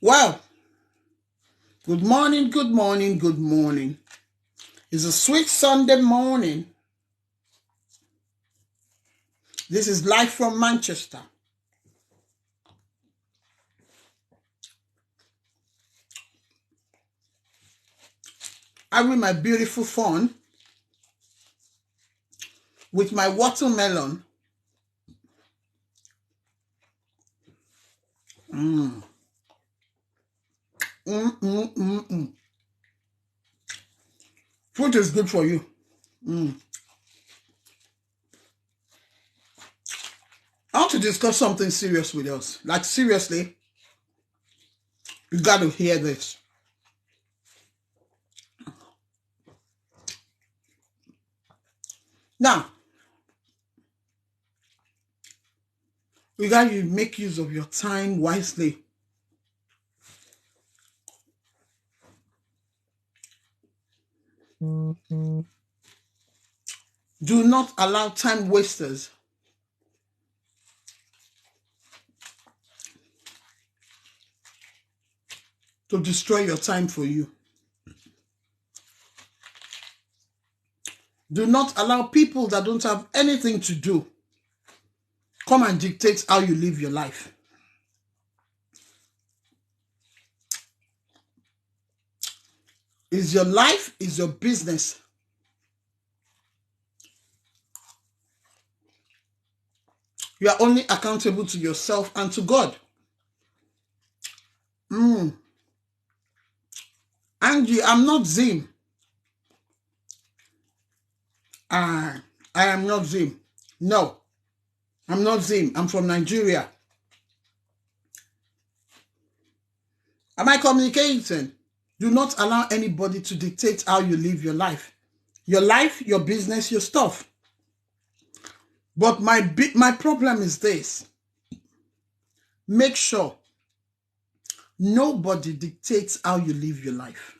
Well, good morning, good morning, good morning. It's a sweet Sunday morning. This is live from Manchester. I'm with my beautiful phone with my watermelon. Mm. Fruit is good for you. I want to discuss something serious with us. Like, seriously, you got to hear this. Now, you got to make use of your time wisely. Do not allow time wasters to destroy your time for you. Do not allow people that don't have anything to do come and dictate how you live your life. Is your life, is your business. You are only accountable to yourself and to God. Angie, I'm not Zim. I am not Zim. No, I'm not Zim. I'm from Nigeria. Am I communicating? Do not allow anybody to dictate how you live your life. Your life, your business, your stuff. But my problem is this. Make sure nobody dictates how you live your life.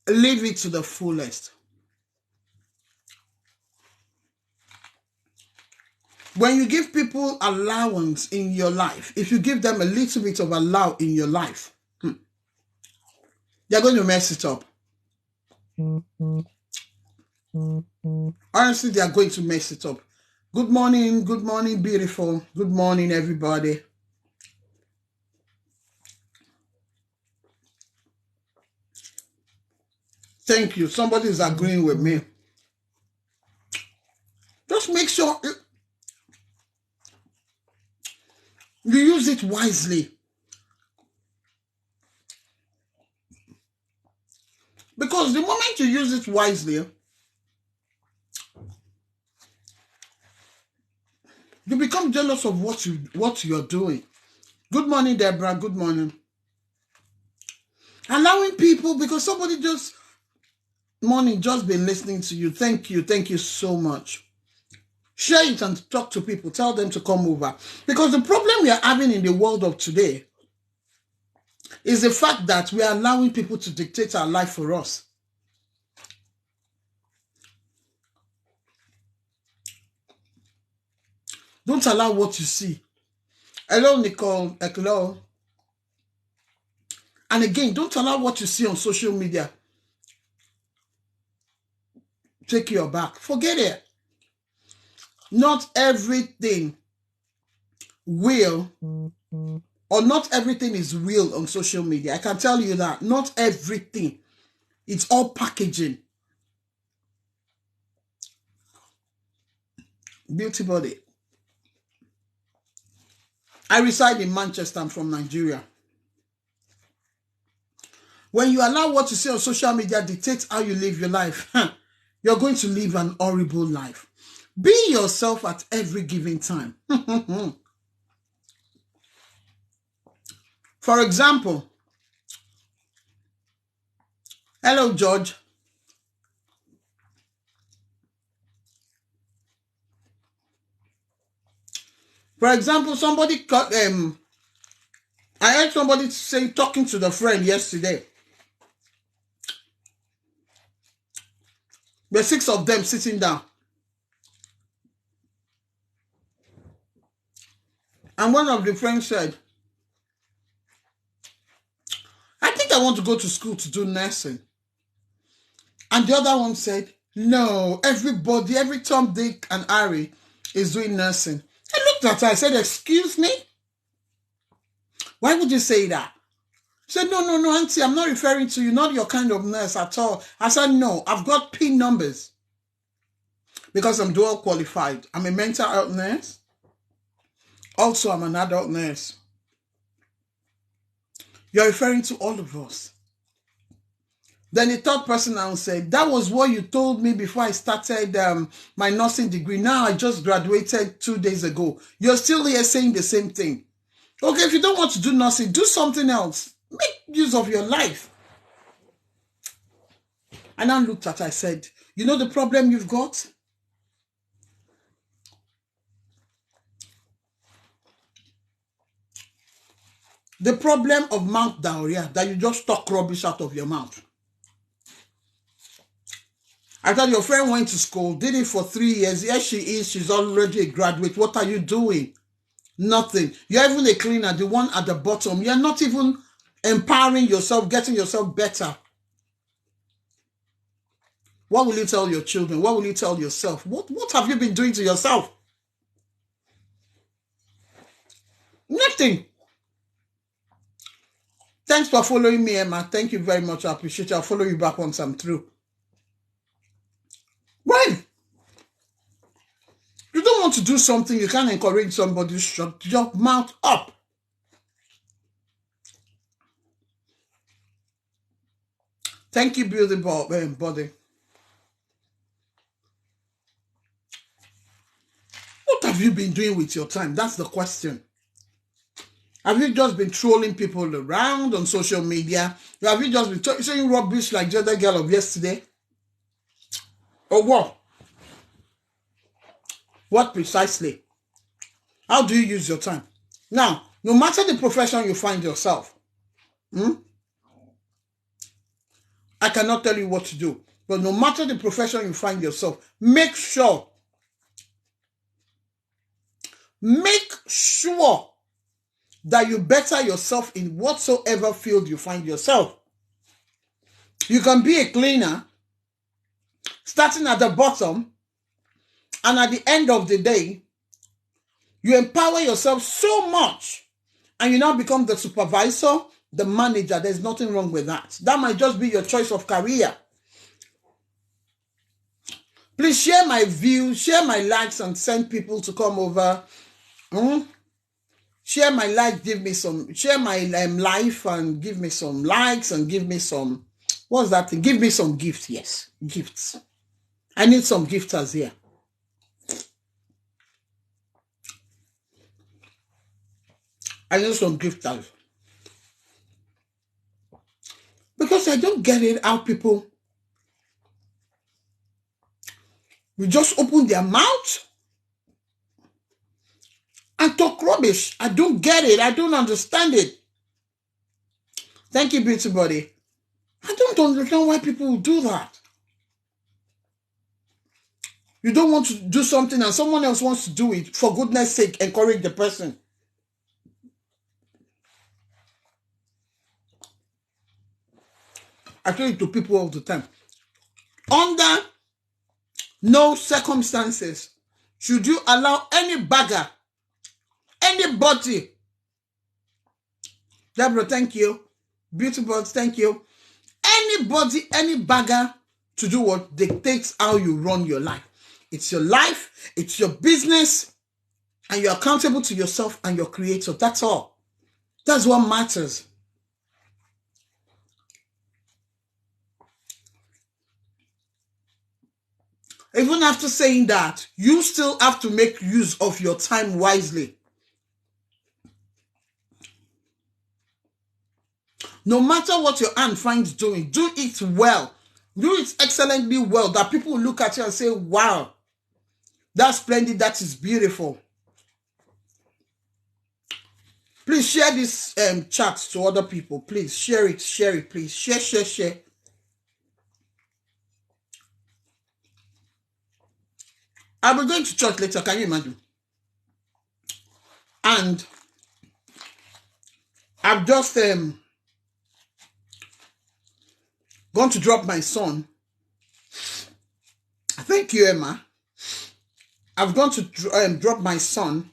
Live it to the fullest. When you give people allowance in your life, if you give them a little bit of allow in your life, they're going to mess it up. Honestly, they are going to mess it up. Good morning, beautiful. Good morning, everybody. Thank you. Somebody is agreeing with me. Just make sure you use it wisely. Because the moment you use it wisely, you become jealous of what you're doing. Good morning, Deborah. Good morning. Allowing people, because somebody just been listening to you. Thank you. Thank you so much. Share it and talk to people. Tell them to come over. Because the problem we are having in the world of today is the fact that we are allowing people to dictate our life for us. Don't allow what you see. Hello, Nicole. Hello. And again, don't allow what you see on social media take you aback. Forget it. Not everything will, or not everything is real on social media. I can tell you that. Not everything. It's all packaging. Beauty body. I reside in Manchester. I'm from Nigeria. When you allow what you see on social media dictate how you live your life, you're going to live an horrible life. Be yourself at every given time. For example, hello, George. For example, somebody got I heard somebody say talking to the friend yesterday. There are 6 of them sitting down. And one of the friends said, I think I want to go to school to do nursing. And the other one said, no, everybody, every Tom, Dick, and Harry is doing nursing. I looked at her, I said, excuse me? Why would you say that? She said, no, auntie, I'm not referring to you, not your kind of nurse at all. I said, no, I've got PIN numbers because I'm dual qualified. I'm a mental health nurse. Also, I'm an adult nurse. You're referring to all of us. Then the third person now said, that was what you told me before I started my nursing degree. Now I just graduated 2 days ago. You're still here saying the same thing. Okay, if you don't want to do nursing, do something else. Make use of your life. And I looked at her, I said, you know the problem you've got? The problem of mouth diarrhea, that you just talk rubbish out of your mouth. I thought your friend went to school, did it for 3 years. Yes, she is. She's already a graduate. What are you doing? Nothing. You're even a cleaner, the one at the bottom. You're not even empowering yourself, getting yourself better. What will you tell your children? What will you tell yourself? What have you been doing to yourself? Nothing. Thanks for following me, Emma. Thank you very much. I appreciate it. I'll follow you back once I'm through. Right. You don't want to do something, you can't encourage somebody to shut your mouth up. Thank you, Beauty Body. What have you been doing with your time? That's the question. Have you just been trolling people around on social media? Have you just been saying rubbish like the other girl of yesterday? Or what? What precisely? How do you use your time? Now, no matter the profession you find yourself, I cannot tell you what to do. But no matter the profession you find yourself, make sure that you better yourself in whatsoever field you find yourself. You can be a cleaner, starting at the bottom, and at the end of the day, you empower yourself so much, and you now become the supervisor, the manager. There's nothing wrong with that. That might just be your choice of career. Please share my views, share my likes, and send people to come over. Share my life, give me some, share my life and give me some likes and give me some, what's that thing? Give me some gifts, yes, gifts. I need some gifters here. I need some gifters. Because I don't get it how people will just open their mouth and talk rubbish. I don't get it. I don't understand it. Thank you, Beauty Body. I don't understand why people will do that. You don't want to do something and someone else wants to do it. For goodness sake, encourage the person. I tell it to people all the time. Under no circumstances should you allow any bagger, anybody, Deborah, thank you, Beauty Box, thank you, anybody, any bagger to do what dictates how you run your life. It's your life, it's your business, and you're accountable to yourself and your creator. That's all. That's what matters. Even after saying that, you still have to make use of your time wisely. No matter what your hand finds doing, do it well. Do it excellently well, that people will look at you and say, wow, that's splendid, that is beautiful. Please share this chat to other people. Please share it, please. Share. I'll be going to church later, can you imagine? And I've just gone to drop my son. Thank you, Emma. I've gone to drop my son,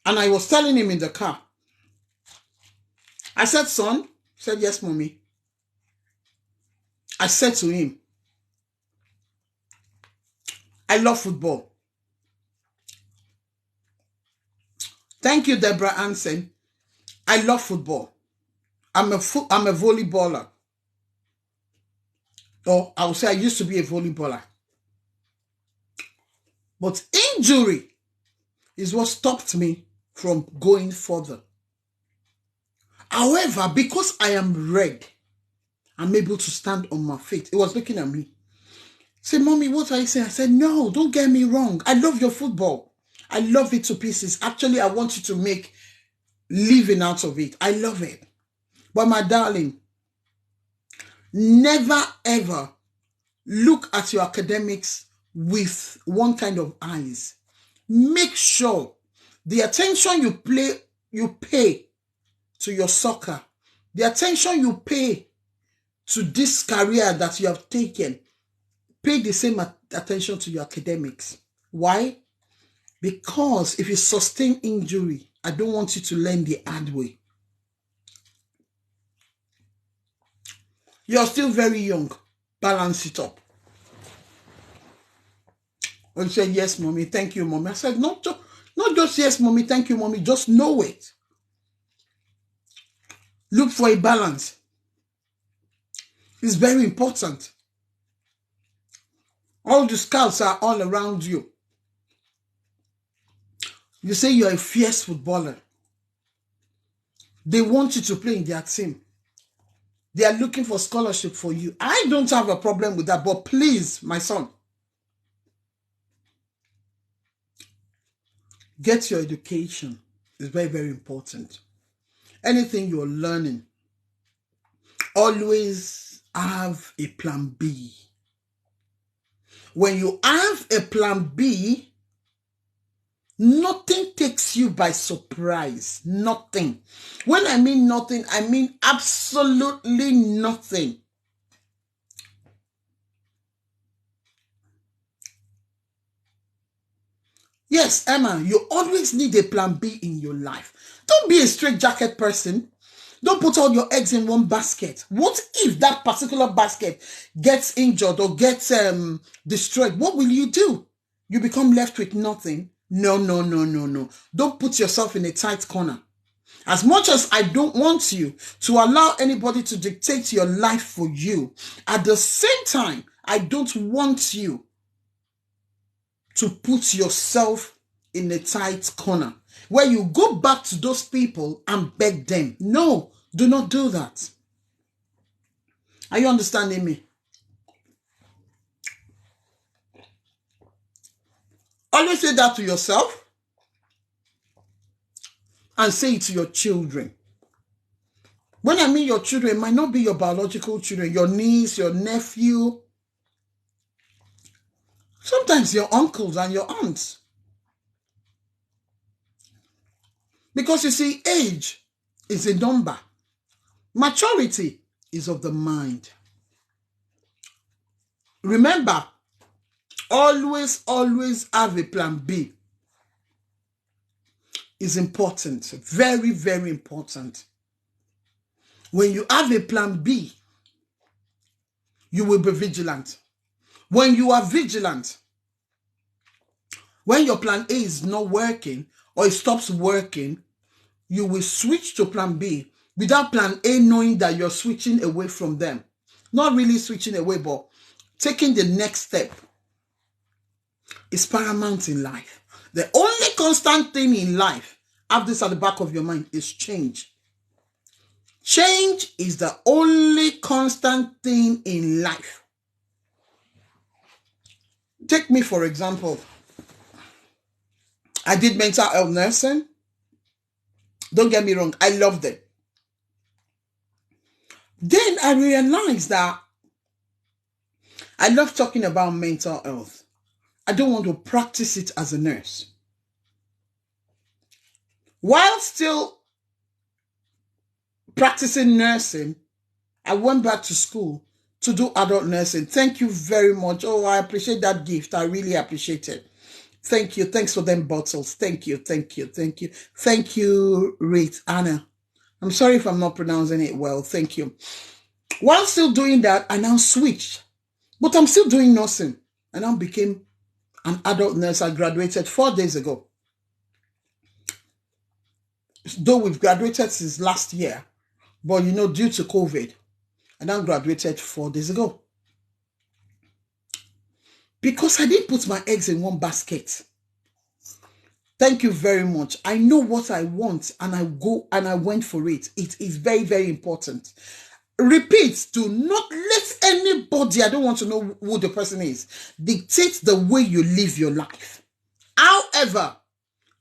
and I was telling him in the car. I said, son, he said, yes, mommy. I said to him, I love football. Thank you, Deborah Anson. I love football. I'm a volleyballer. Or I would say I used to be a volleyballer. But injury is what stopped me from going further. However, because I am red, I'm able to stand on my feet. He was looking at me. Say, mommy, what are you saying? I said, no, don't get me wrong. I love your football. I love it to pieces. Actually, I want you to make living out of it. I love it. But my darling, never ever look at your academics with one kind of eyes. Make sure the attention you pay to your soccer, the attention you pay to this career that you have taken, pay the same attention to your academics. Why? Because if you sustain injury, I don't want you to learn the hard way. You're still very young. Balance it up. When you said, yes, mommy, thank you, mommy. I said, not just yes, mommy, thank you, mommy. Just know it. Look for a balance. It's very important. All the scouts are all around you. You say you're a fierce footballer. They want you to play in their team. They are looking for scholarship for you. I don't have a problem with that, but please, my son, get your education. It's very, very important. Anything you're learning, always have a plan B. When you have a plan B, nothing takes you by surprise. Nothing. When I mean nothing, I mean absolutely nothing. Yes, Emma, you always need a plan B in your life. Don't be a straitjacket person. Don't put all your eggs in one basket. What if that particular basket gets injured or gets destroyed? What will you do? You become left with nothing. No. Don't put yourself in a tight corner. As much as I don't want you to allow anybody to dictate your life for you, at the same time, I don't want you to put yourself in a tight corner where you go back to those people and beg them. No, do not do that. Are you understanding me? Always say that to yourself and say it to your children. When I mean your children, it might not be your biological children, your niece, your nephew, sometimes your uncles and your aunts. Because you see, age is a number. Maturity is of the mind. Remember, always have a plan B. It's important. Very, very important. When you have a plan B, you will be vigilant. When you are vigilant, when your plan A is not working or it stops working, you will switch to plan B without plan A knowing that you're switching away from them. Not really switching away, but taking the next step is paramount in life. The only constant thing in life, have this at the back of your mind, is change. Change is the only constant thing in life. Take me, for example. I did mental health nursing. Don't get me wrong, I loved it. Then I realized that I love talking about mental health. I don't want to practice it as a nurse. While still practicing nursing, I went back to school to do adult nursing. Thank you very much. Oh, I appreciate that gift. I really appreciate it. Thank you. Thanks for them bottles. Thank you. Thank you. Thank you. Thank you, Rita Anna. I'm sorry if I'm not pronouncing it well. Thank you. While still doing that, I now switched. But I'm still doing nursing. I now became an adult nurse. I graduated 4 days ago. Though we've graduated since last year. But you know, due to COVID, I now graduated 4 days ago. Because I didn't put my eggs in one basket. Thank you very much. I know what I want and I go and I went for it. It is very, very important. Repeat, do not let anybody, I don't want to know who the person is, dictate the way you live your life. However,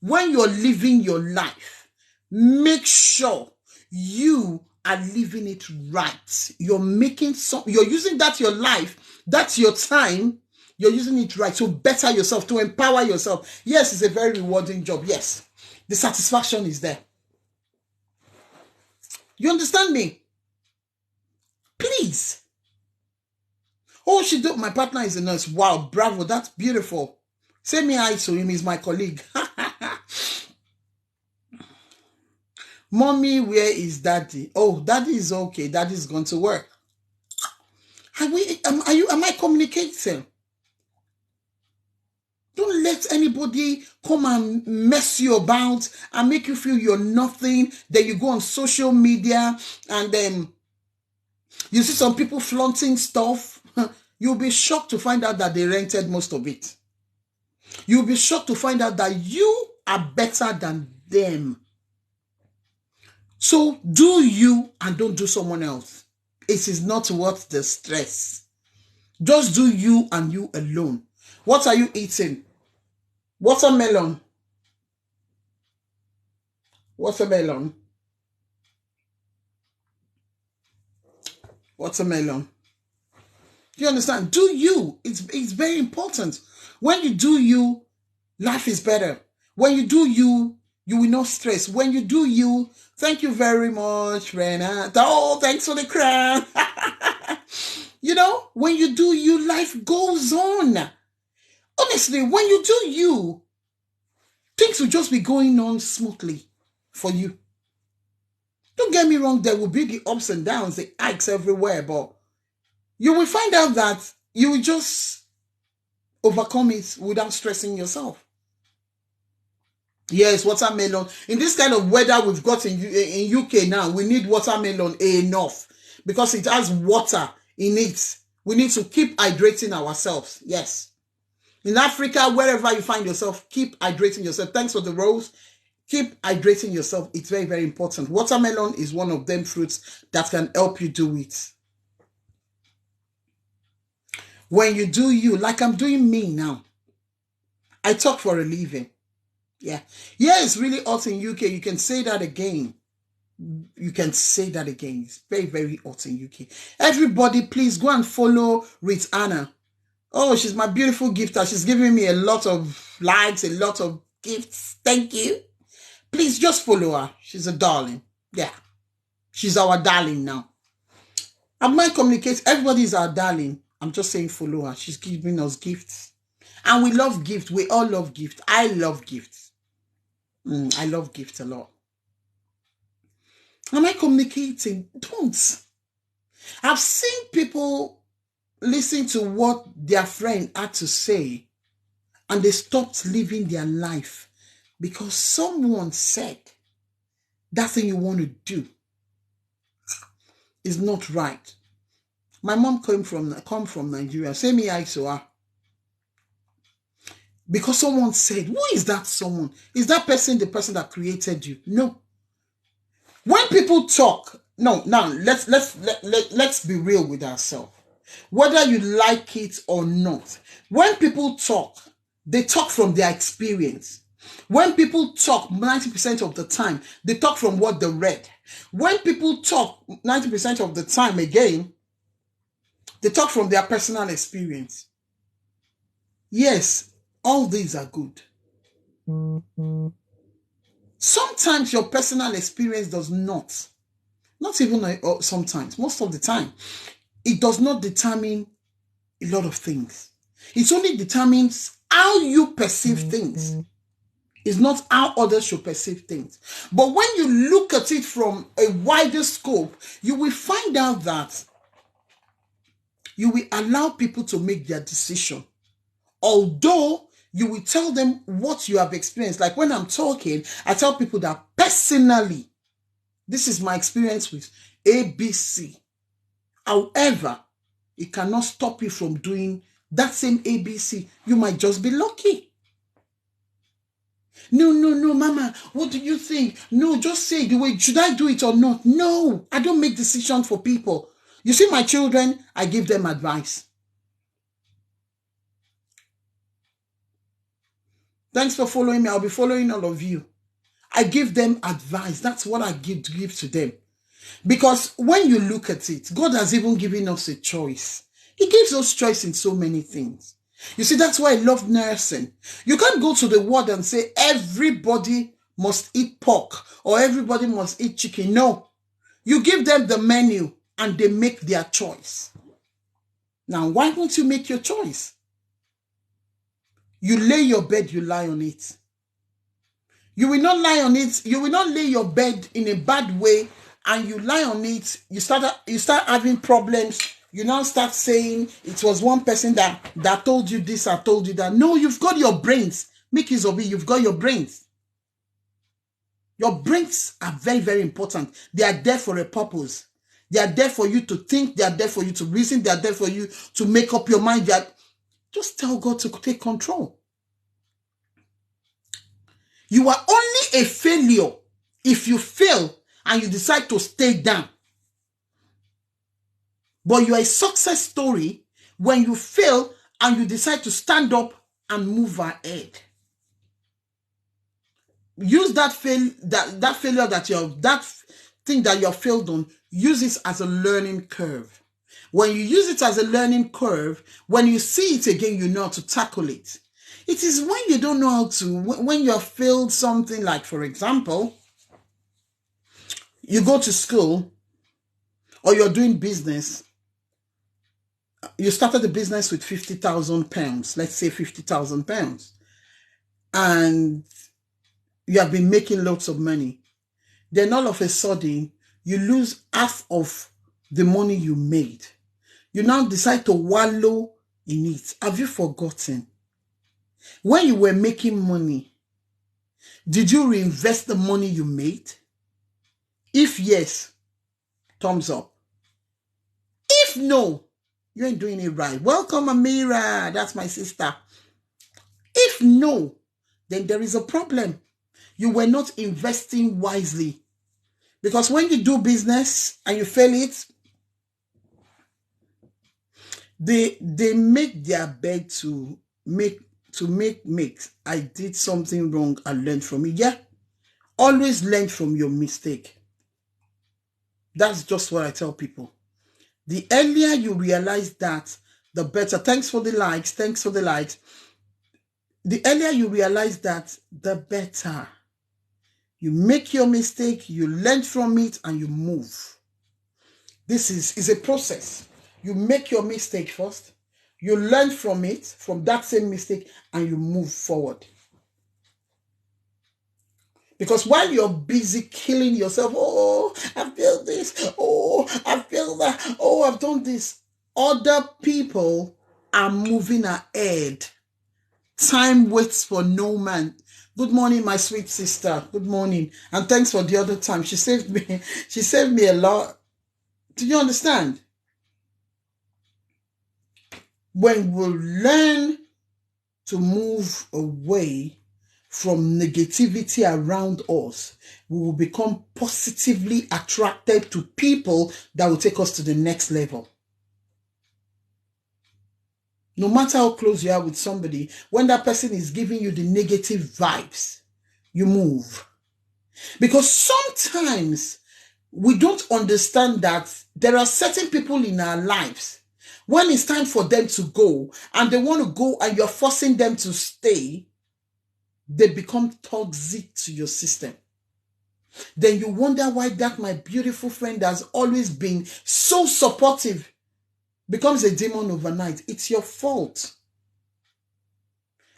when you're living your life, make sure you are living it right. You're using that your life, that's your time, you're using it right to better yourself, to empower yourself. Yes, it's a very rewarding job. Yes, the satisfaction is there. You understand me? Please. Oh, my partner is a nurse. Wow, bravo, that's beautiful. Say me hi to him, he's my colleague. Mommy, where is daddy? Oh, daddy is okay. Daddy's gone to work. Am I communicating? Don't let anybody come and mess you about and make you feel you're nothing. Then you go on social media and then you see some people flaunting stuff. You'll be shocked to find out that they rented most of it. You'll be shocked to find out that you are better than them. So do you and don't do someone else. It is not worth the stress. Just do you and you alone. What are you eating? Watermelon. Watermelon. Watermelon. Do you understand? Do you. It's very important. When you do you, life is better. When you do you, you will not stress. When you do you, thank you very much, Rena. Oh, thanks for the crown. You know, when you do you, life goes on. Honestly, when you do you, things will just be going on smoothly for you. Don't get me wrong, there will be the ups and downs, the hikes everywhere, but you will find out that you will just overcome it without stressing yourself. Yes, watermelon. In this kind of weather we've got in UK now, we need watermelon enough because it has water in it. We need to keep hydrating ourselves. Yes. In Africa, wherever you find yourself, keep hydrating yourself. Thanks for the rose. Keep hydrating yourself. It's very, very important. Watermelon is one of them fruits that can help you do it. When you do you, like I'm doing me now, I talk for a living. Yeah. Yeah, it's really hot in UK. You can say that again. You can say that again. It's very, very hot in UK. Everybody, please go and follow Rita Anna. Oh, she's my beautiful gifter. She's giving me a lot of likes, a lot of gifts. Thank you. Please just follow her. She's a darling. Yeah. She's our darling now. I might communicate. Everybody is our darling. I'm just saying follow her. She's giving us gifts. And we love gifts. We all love gifts. I love gifts. I love gifts a lot. Am I communicating? Don't. I've seen people listen to what their friend had to say and they stopped living their life because someone said that thing you want to do is not right. My mom come from Nigeria. Say me hi to her. Because someone said, who is that someone? Is that person the person that created you? No. When people talk, no, now let's be real with ourselves. Whether you like it or not, when people talk, they talk from their experience. When people talk 90% of the time, they talk from what they read. When people talk 90% of the time again, they talk from their personal experience. Yes, all these are good. Sometimes your personal experience does not Not even sometimes, most of the time, it does not determine a lot of things. It only determines how you perceive things. It's not how others should perceive things. But when you look at it from a wider scope, you will find out that you will allow people to make their decision. Although you will tell them what you have experienced. Like when I'm talking, I tell people that personally, this is my experience with ABC. However, it cannot stop you from doing that same ABC. You might just be lucky. No, Mama, what do you think? No, just say the way, should I do it or not? No, I don't make decisions for people. You see my children, I give them advice. Thanks for following me. I'll be following all of you. I give them advice. That's what I give to them. Because when you look at it, God has even given us a choice. He gives us choice in so many things. You see, that's why I love nursing. You can't go to the ward and say everybody must eat pork or everybody must eat chicken. No. You give them the menu and they make their choice. Now, why won't you make your choice? You lay your bed, you lie on it. You will not lie on it. You will not lay your bed in a bad way and you lie on it. You start having problems. You now start saying it was one person that told you this, I told you that. No, you've got your brains. Make use of it. You've got your brains. Your brains are very, very important. They are there for a purpose. They are there for you to think. They are there for you to reason. They are there for you to make up your mind. Just tell God to take control. You are only a failure if you fail and you decide to stay down. But you are a success story when you fail and you decide to stand up and move ahead. Use that failure that thing that you have failed on, use it as a learning curve. When you use it as a learning curve, when you see it again, you know how to tackle it. It is when you don't know how to, when you have failed something, like for example, you go to school or you're doing business. You started the business with £50,000, let's say £50,000, and you have been making lots of money. Then all of a sudden, you lose half of the money you made. You now decide to wallow in it. Have you forgotten? When you were making money, did you reinvest the money you made? If yes, thumbs up. If no, you ain't doing it right. Welcome, Amira. That's my sister. If no, then there is a problem. You were not investing wisely. Because when you do business and you fail it, they make their bed to make. I did something wrong. I learned from it. Yeah. Always learn from your mistake. That's just what I tell people. The earlier you realize that, the better. Thanks for the likes. Thanks for the likes. The earlier you realize that, the better. You make your mistake, you learn from it, and you move. This is a process. You make your mistake first. You learn from it, from that same mistake, and you move forward. Because while you're busy killing yourself, oh, I've built this, oh, I've built that, oh, I've done this, other people are moving ahead. Time waits for no man. Good morning, my sweet sister. Good morning. And thanks for the other time. She saved me a lot. Do you understand? When we learn to move away from negativity around us, we will become positively attracted to people that will take us to the next level. No matter how close you are with somebody, when that person is giving you the negative vibes, you move. Because sometimes we don't understand that there are certain people in our lives, when it's time for them to go and they want to go and you're forcing them to stay, they become toxic to your system. then you wonder why that my beautiful friend has always been so supportive becomes a demon overnight. It's your fault.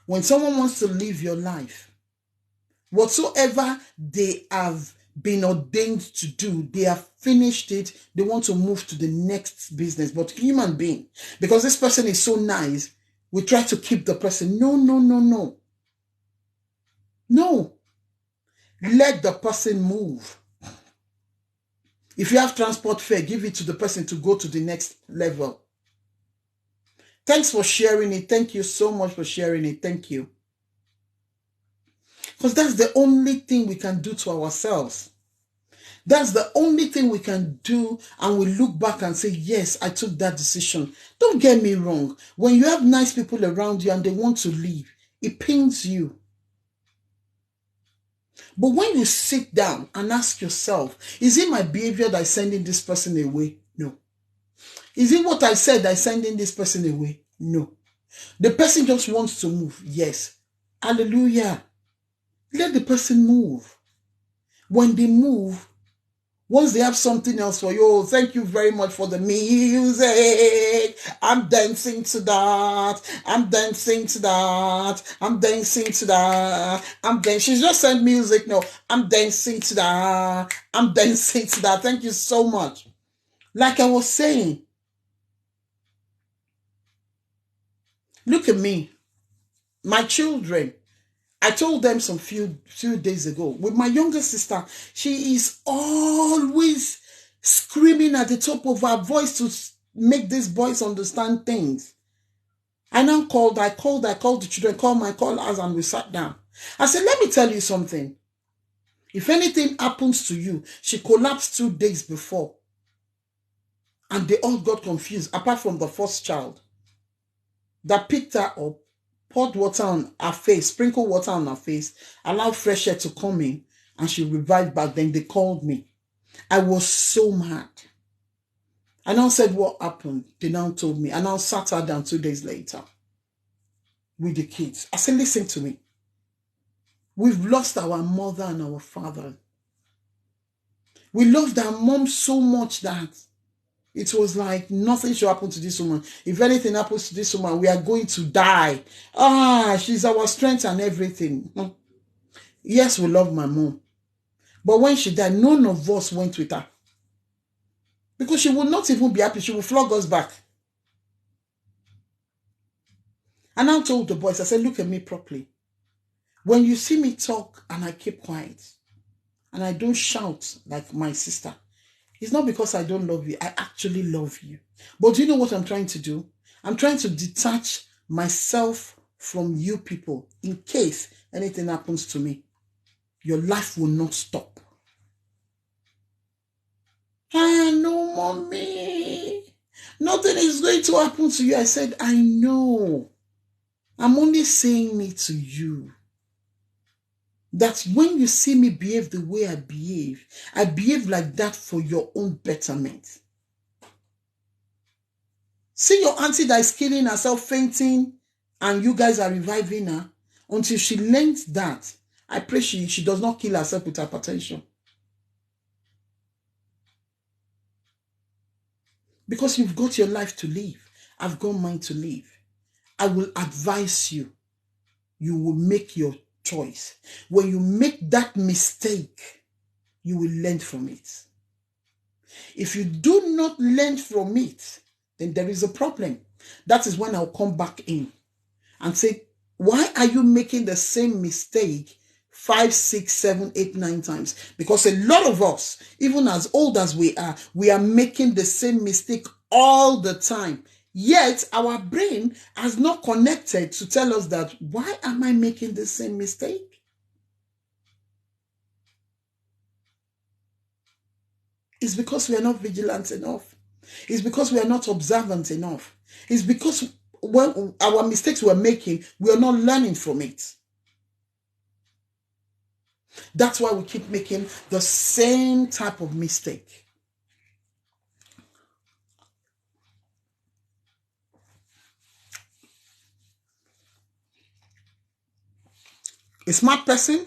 When someone wants to live your life, whatsoever they have been ordained to do, they have finished it, they want to move to the next business. But human being, because this person is so nice, we try to keep the person. No, no, no, no. No. Let the person move. If you have transport fare, give it to the person to go to the next level. Thanks for sharing it. Thank you so much for sharing it. Thank you. Because that's the only thing we can do to ourselves. That's the only thing we can do, and we look back and say, yes, I took that decision. Don't get me wrong. When you have nice people around you and they want to leave, it pains you. But when you sit down and ask yourself, is it my behavior that is sending this person away? No. Is it what I said that is sending this person away? No. The person just wants to move. Yes. Hallelujah. Let the person move. When they move, once they have something else for you, oh, thank you very much for the music. I'm dancing to that. I'm dancing to that. I'm dancing to that. I'm dancing. She's just sent music. No, I'm dancing to that. I'm dancing to that. Thank you so much. Like I was saying, look at me. My children, I told them some few days ago, with my younger sister, she is always screaming at the top of her voice to make these boys understand things. I now called the children, called us, and we sat down. I said, let me tell you something. If anything happens to you, she collapsed 2 days before. And they all got confused, apart from the first child that picked her up, poured water on her face, sprinkled water on her face, allowed fresh air to come in, and she revived back. Then they called me. I was so mad. I now said, what happened? They now told me. I now sat her down 2 days later with the kids. I said, listen to me. We've lost our mother and our father. We loved our mom so much that it was like nothing should happen to this woman. If anything happens to this woman, we are going to die. She's our strength and everything. Yes, we love my mom. But when she died, none of us went with her. Because she would not even be happy. She would flog us back. And I told the boys, I said, look at me properly. When you see me talk and I keep quiet, and I don't shout like my sister, it's not because I don't love you. I actually love you. But do you know what I'm trying to do? I'm trying to detach myself from you people in case anything happens to me. Your life will not stop. No, mommy. Nothing is going to happen to you. I said, I know. I'm only saying it to you. That when you see me behave the way I behave like that for your own betterment. See your auntie that is killing herself, fainting, and you guys are reviving her. Until she learns that, I pray she does not kill herself with hypertension. Because you've got your life to live. I've got mine to live. I will advise you. You will make your choice. When you make that mistake, you will learn from it. If you do not learn from it, then there is a problem. That is when I'll come back in and say, why are you making the same mistake 5, 6, 7, 8, 9 times? Because a lot of us, even as old as we are making the same mistake all the time. Yet our brain has not connected to tell us that, why am I making the same mistake? It's because we are not vigilant enough. It's because we are not observant enough. It's because when our mistakes we're making, we are not learning from it. That's why we keep making the same type of mistake. A smart person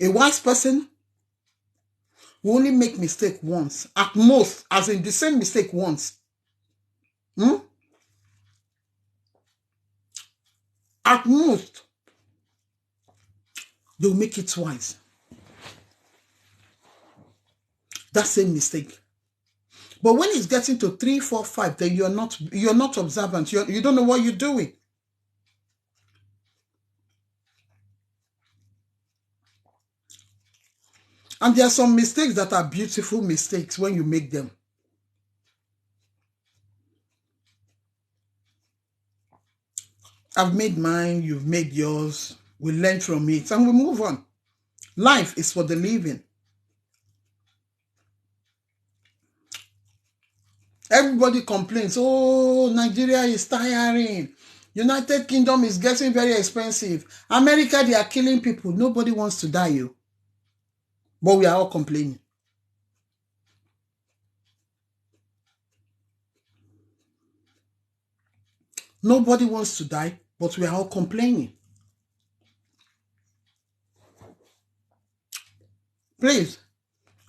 A wise person will only make mistake once, at most, as in the same mistake once. At most, they'll make it twice. That same mistake. But when it's getting to 3, 4, 5, then you're not observant. You don't know what you're doing. And there are some mistakes that are beautiful mistakes when you make them. I've made mine, you've made yours. We learn from it and we move on. Life is for the living. Everybody complains, oh, Nigeria is tiring. United Kingdom is getting very expensive. America, they are killing people. Nobody wants to die, you. But we are all complaining. Nobody wants to die, but we are all complaining. Please,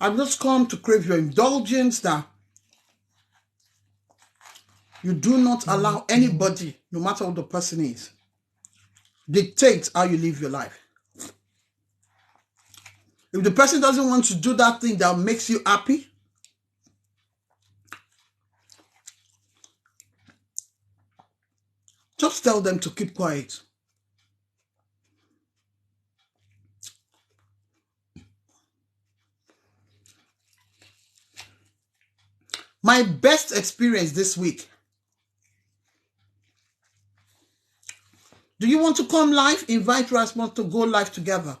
I've just come to crave your indulgence that you do not allow anybody, no matter what the person is, dictate how you live your life. If the person doesn't want to do that thing that makes you happy, just tell them to keep quiet. My best experience this week. Do you want to come live? Invite Rasmus to go live together.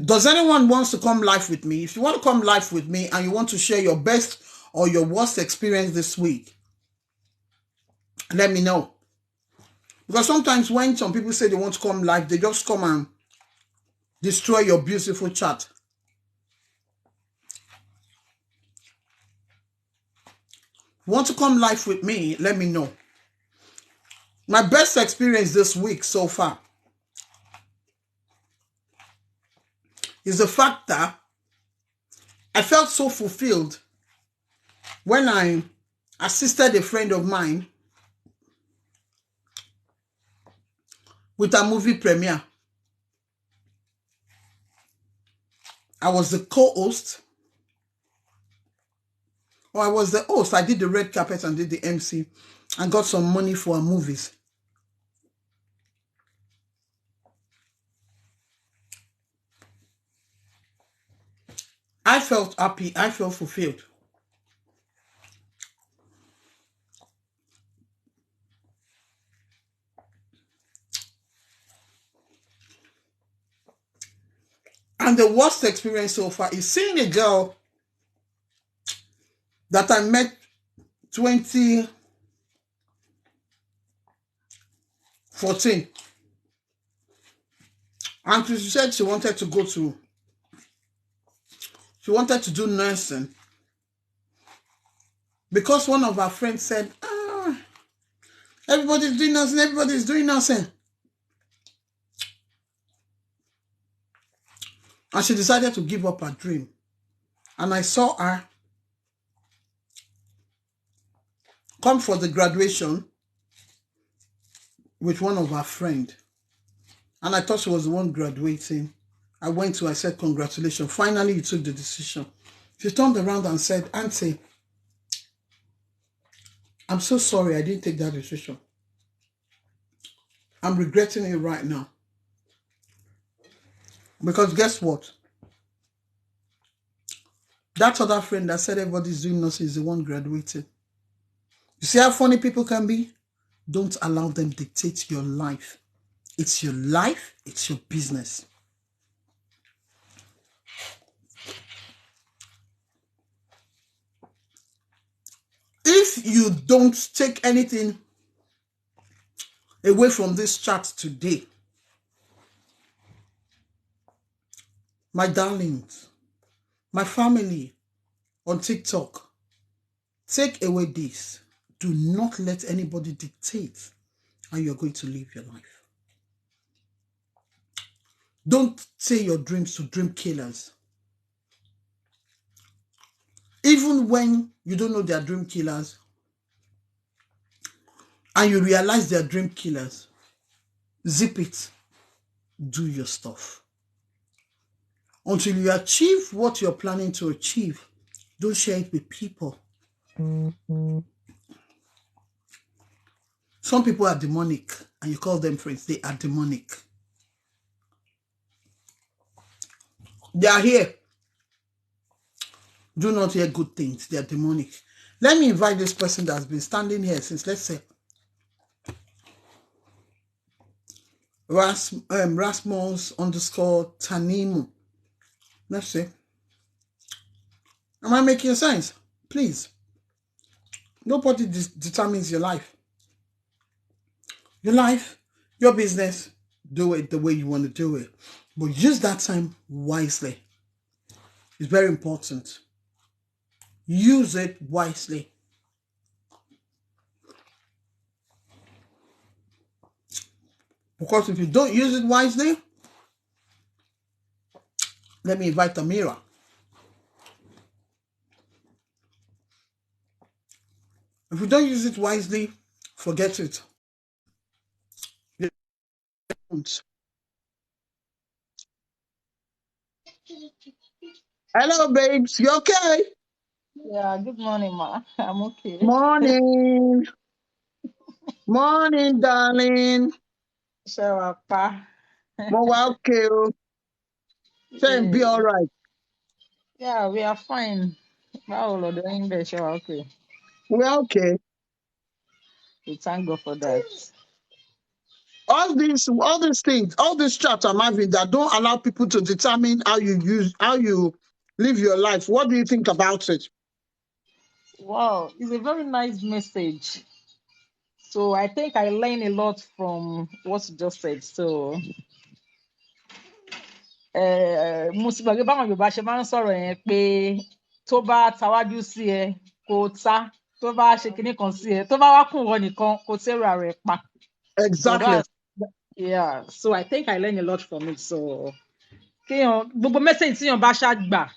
Does anyone wants to come live with me? If you want to come live with me and you want to share your best or your worst experience this week, let me know. Because sometimes when some people say they want to come live, they just come and destroy your beautiful chat. Want to come live with me? Let me know. My best experience this week so far is the fact that I felt so fulfilled when I assisted a friend of mine with a movie premiere. I was the co-host, or I was the host. I did the red carpet and did the MC and got some money for our movies. I felt happy. I felt fulfilled. And the worst experience so far is seeing a girl that I met 2014. And she said she wanted to do nursing. Because one of her friends said, everybody's doing nursing. And she decided to give up her dream. And I saw her come for the graduation with one of her friends. And I thought she was the one graduating. I said, congratulations. Finally, you took the decision. She turned around and said, Auntie, I'm so sorry I didn't take that decision. I'm regretting it right now. Because guess what? That other friend that said everybody's doing nursing is the one graduating. You see how funny people can be? Don't allow them dictate your life. It's your life, it's your business. If you don't take anything away from this chat today, my darlings, my family on TikTok, take away this. Do not let anybody dictate how you're going to live your life. Don't say your dreams to dream killers. Even when you don't know they are dream killers and you realize they are dream killers, zip it. Do your stuff. Until you achieve what you're planning to achieve, don't share it with people. Some people are demonic and you call them friends. They are demonic. They are here. Do not hear good things. They are demonic. Let me invite this person that has been standing here since, let's say, Rasmus underscore Tanimu. Let's see. Am I making sense? Please. Nobody determines your life. Your life, your business, do it the way you want to do it. But use that time wisely. It's very important. Use it wisely. Because if you don't use it wisely, let me invite Amira. If you don't use it wisely, forget it. You don't. Hello, babes. You okay? Yeah, good morning, ma. I'm okay. Morning. Morning, darling. Shower pa. Mo wa okay o. Say be all right. Yeah, we are fine. Báwo lọ doing there, shower okay. We're okay. We thank God for that. All these things, all these chats I'm having that don't allow people to determine how you live your life. What do you think about it? Wow, it's a very nice message. So I think I learned a lot from what you just said. So mo sì gbàgbé báwọn Yorùbá ṣe máa ń sọ̀rọ̀ yẹn pé tó bá tawájú sí ẹ kò ta, tó bá ṣe kinní kan sí ẹ, tó bá wá kùn wọ nìkan kò tẹ́rù ara ẹ̀ pa. So Exactly. that's yeah. So I think I learned a lot from it. So kéèyàn gbogbo message tíyàn bá ṣáà gbà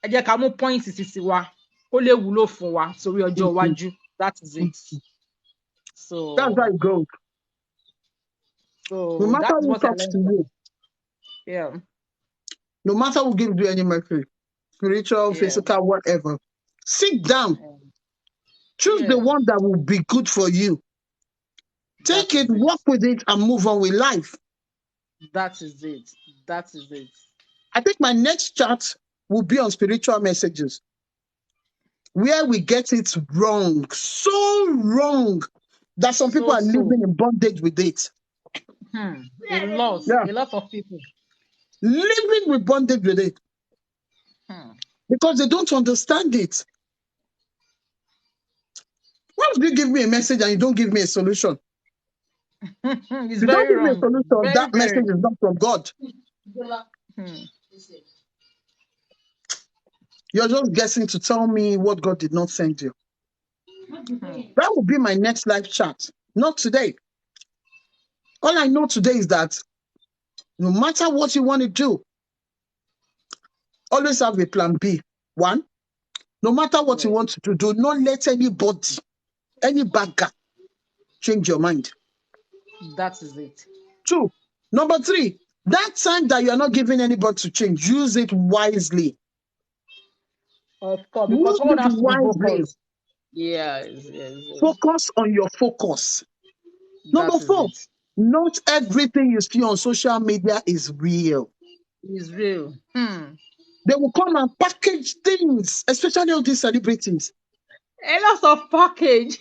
ẹ jẹ́ ká mú point títí wa kó lè wúlò fún wa torí ọjọ́ iwájú. That is it. So That's how it goes. No matter that's who what I talks learned to from you, it. Yeah. no matter who gives you any message, spiritual, Yeah. physical, whatever, sit down. Choose the Yeah. one that will be good for you. Take That it, is it. work with it, and move on with life. That is it. That is it. I think my next chat will be on spiritual messages, where we get it wrong, so wrong that some people are living in bondage with it. A lot of people Living with bondage with it because they don't understand it. Why would you give me a message and you don't give me a solution? It's You don't very give me a wrong. solution, that message is not from God. You're just guessing to tell me what God did not send you. That will be my next live chat. Not today. All I know today is that no matter what you want to do, always have a plan B. One, no matter what you want to do not let anybody, any bagger, change your mind. That is it. Two, number three, that time that you're not giving anybody to change, use it wisely. Of course, because someone has to be focused. Yes. Focus on your focus. Number four, not everything you see on social media is real. It's real. They will come and package things, especially all these celebrities. A lot of package.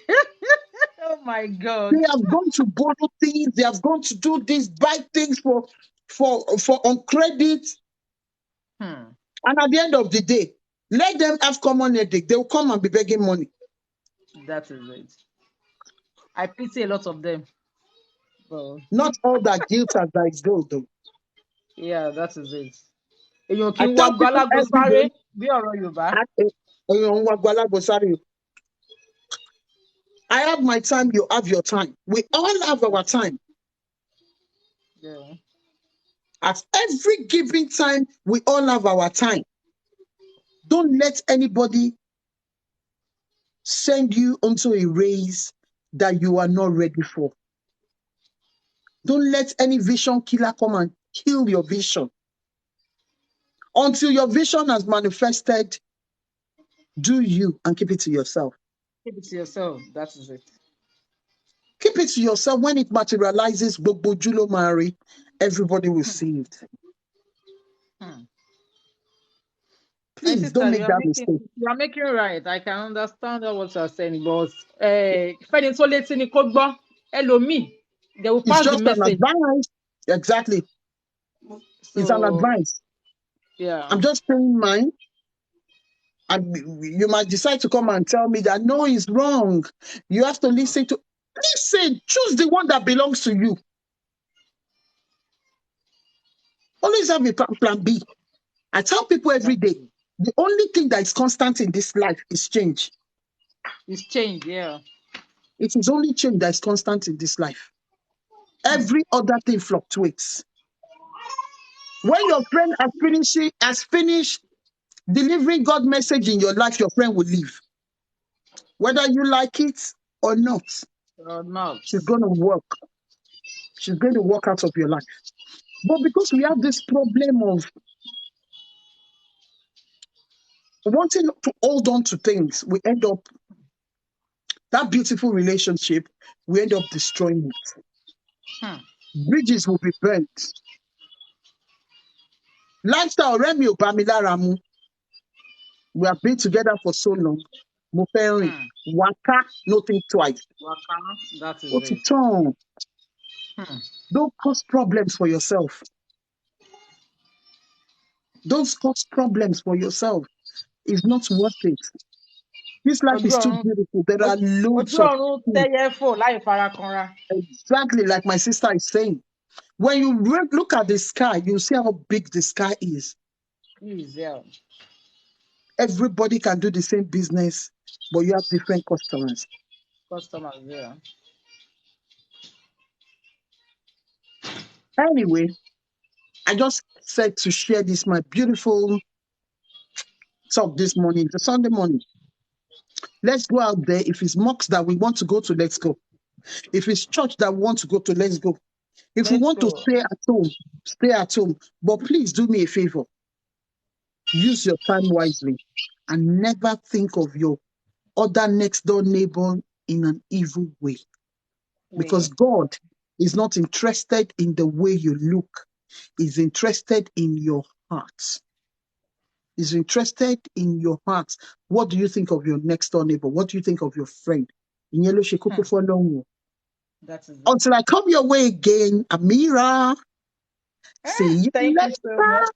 Oh my God. They have gone to borrow things. They have gone to do this, buy things for on credit. And at the end of the day, let them have common headache. They will come and be begging money. That is it. I pity a lot of them. Well, not all that guilt as that is gold, though. Yeah, that is it. Èèyàn kì í wá gbálágbó sáré bí ọ̀rọ̀ Yorùbá. I have my time, you have your time. We all have our time. Yeah. At every given time, we all have our time. Don't let anybody send you onto a race that you are not ready for. Don't let any vision killer come and kill your vision. Until your vision has manifested, do you and keep it to yourself. Keep it to yourself. That is it. Keep it to yourself. When it materializes, Bobo Julo Mari, everybody will see it. Please sister, don't make that mistake. You are making right. I can understand what you are saying, but fẹ́ni tó létí ni kó gbọ́, ẹlòmíì, they will pass the message. It's just an advice. Exactly. So, it's an advice. Yeah. I'm just saying mine. And you might decide to come and tell me that no, it's wrong. You have to listen. Choose the one that belongs to you. Always have a plan B. I tell people every day, the only thing that is constant in this life is change. It's change, yeah. It is only change that is constant in this life. Every other thing fluctuates. When your friend has finished delivering God's message in your life, your friend will leave. Whether you like it or not. She's going to work. She's going to walk out of your life. But because we have this problem of wanting to hold on to things, we end up, that beautiful relationship, we end up destroying it. Bridges will be burnt. Lifestyle, Remi Obamila Ramu. We have been together for so long. Moperi, Waka, no think twice. Waka, that is it. Don't cause problems for yourself. Don't cause problems for yourself. It's not worth it. This life is too beautiful. There are loads of exactly like my sister is saying. When you look at the sky, you see how big the sky is. Yeah. Everybody can do the same business, but you have different customers. Yeah. Anyway, I just said to share this, my beautiful talk this morning, the Sunday morning. Let's go out there. If it's mosque that we want to go to, let's go. If it's church that we want to go to, let's go. If we want to stay at home, stay at home. But please do me a favor. Use your time wisely and never think of your other next door neighbor in an evil way. Because God is not interested in the way you look. He's interested in your heart. He's interested in your heart. What do you think of your next door neighbor? What do you think of your friend? Until I come your way again, Amira. See you later.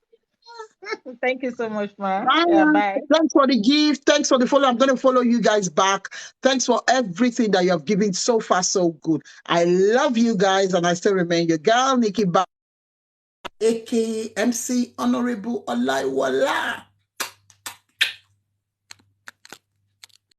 Thank you so much, ma. Bye. Yeah, bye. Thanks for the gift. Thanks for the follow. I'm going to follow you guys back. Thanks for everything that you have given so far. So good. I love you guys, and I still remain your girl, Nikki Ba, aka MC Honorable Olaiwola.